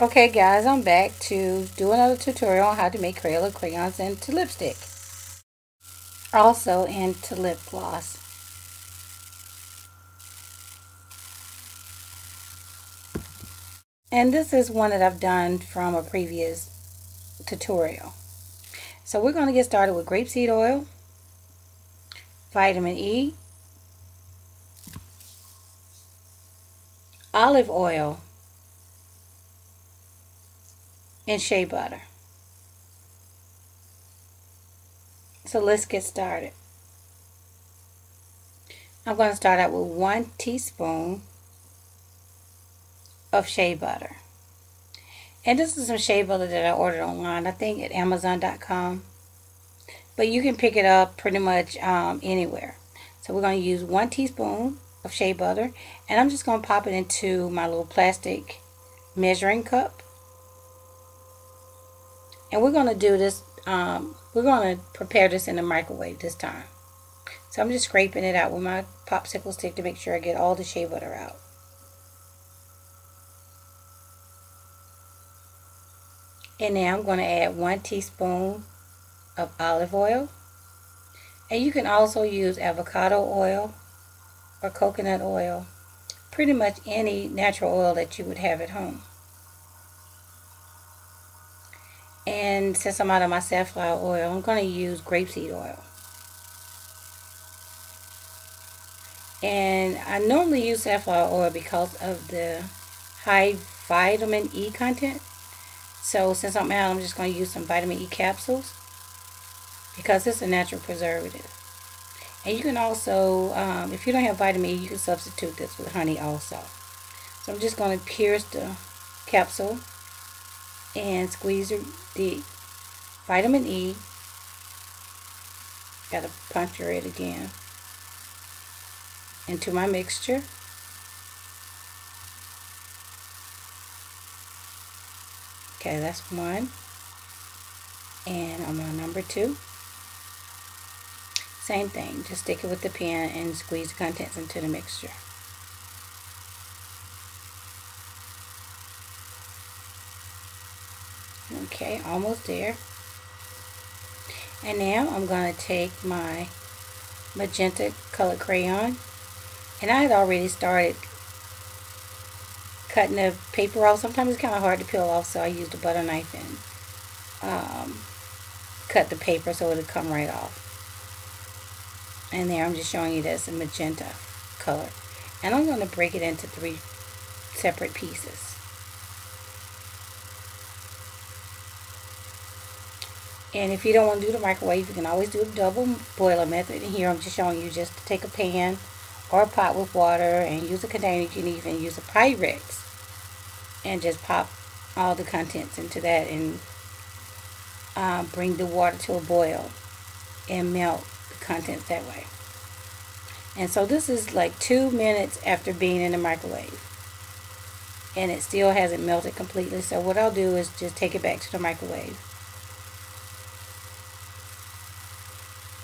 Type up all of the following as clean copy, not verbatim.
Okay guys, I'm back to do another tutorial on how to make Crayola crayons into lipstick. Also into lip gloss. And this is one that I've done from a previous tutorial. So we're going to get started with grapeseed oil, vitamin E, olive oil, and shea butter. So let's get started. I'm going to start out with 1 teaspoon of shea butter. And this is some shea butter that I ordered online, I think at Amazon.com. But you can pick it up pretty much anywhere. So we're going to use 1 teaspoon of shea butter. And I'm just going to pop it into my little plastic measuring cup. And we're going to do this, we're going to prepare this in the microwave this time. So I'm just scraping it out with my popsicle stick to make sure I get all the shea butter out. And now I'm going to add 1 teaspoon of olive oil. And you can also use avocado oil or coconut oil. Pretty much any natural oil that you would have at home. And since I'm out of my safflower oil, I'm going to use grapeseed oil. And I normally use safflower oil because of the high vitamin E content. So since I'm out, I'm just going to use some vitamin E capsules because it's a natural preservative. And you can also, if you don't have vitamin E, you can substitute this with honey also. So I'm just going to pierce the capsule and squeeze the vitamin E. Got to puncture it again into my mixture. Okay, that's 1. And I'm on number 2. Same thing, just stick it with the pen and squeeze the contents into the mixture. Okay, almost there. And now I'm going to take my magenta colored crayon, and I had already started cutting the paper off. Sometimes it's kind of hard to peel off, so I used a butter knife and cut the paper so it'll come right off. And there I'm just showing you that's a magenta color, and I'm going to break it into 3 separate pieces. And if you don't want to do the microwave, you can always do the double boiler method. And here I'm just showing you just to take a pan or a pot with water and use a container. You can even use a Pyrex and just pop all the contents into that and bring the water to a boil and melt the contents that way. And so this is like 2 minutes after being in the microwave, and it still hasn't melted completely. So what I'll do is just take it back to the microwave.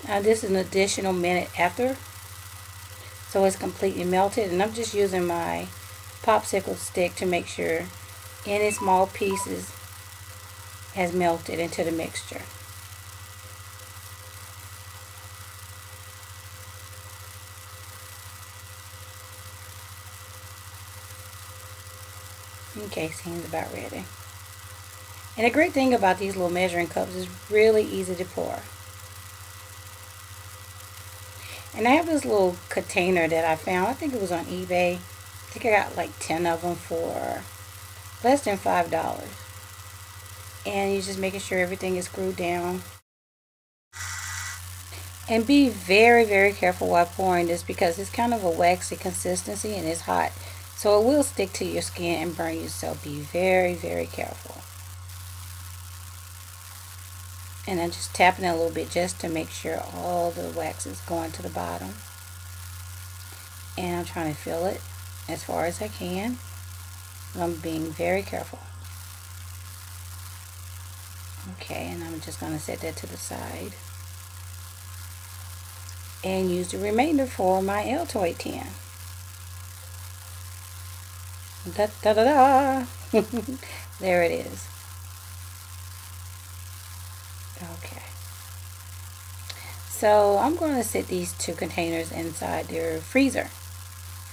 Now this is an additional minute after, so it's completely melted, and I'm just using my popsicle stick to make sure any small pieces has melted into the mixture. Okay, seems about ready. And the great thing about these little measuring cups is really easy to pour. And I have this little container that I found. I think it was on eBay. I think I got like 10 of them for less than $5. And you're just making sure everything is screwed down. And be very, very careful while pouring this because it's kind of a waxy consistency and it's hot. So it will stick to your skin and burn you. So be very, very careful. And I'm just tapping it a little bit just to make sure all the wax is going to the bottom. And I'm trying to fill it as far as I can. I'm being very careful. Okay, and I'm just going to set that to the side. And use the remainder for my Altoid tin. Da, da, da, da. There it is. Okay. So I'm going to set these 2 containers inside their freezer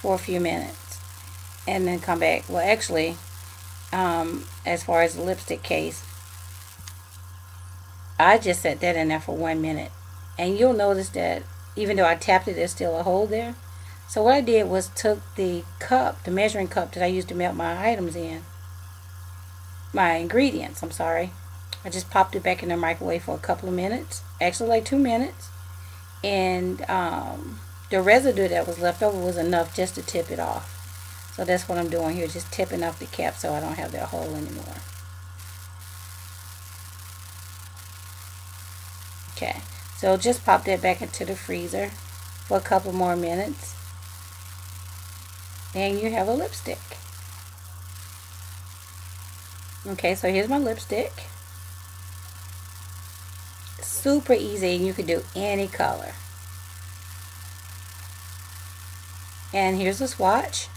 for a few minutes and then come back. Well, actually, as far as the lipstick case, I just set that in there for 1 minute. And you'll notice that even though I tapped it, there's still a hole there. So what I did was took the cup, the measuring cup that I used to melt my items in, my ingredients, I'm sorry. I just popped it back in the microwave for a couple of minutes, actually like 2 minutes. And the residue that was left over was enough just to tip it off. So that's what I'm doing here, just tipping off the cap so I don't have that hole anymore. Okay, so just pop that back into the freezer for a couple more minutes and you have a lipstick. Okay, so here's my lipstick. Super easy, and you can do any color. And here's the swatch.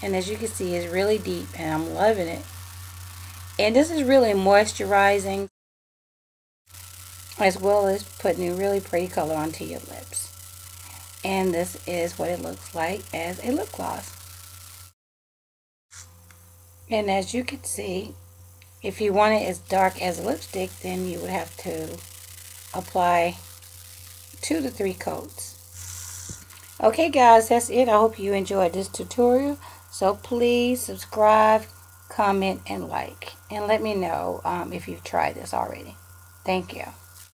And as you can see, it's really deep and I'm loving it. And this is really moisturizing as well as putting a really pretty color onto your lips. And this is what it looks like as a lip gloss. And as you can see, if you want it as dark as a lipstick, then you would have to apply 2 to 3 coats. Okay guys, that's it. I hope you enjoyed this tutorial. So please subscribe, comment, and like. And let me know if you've tried this already. Thank you.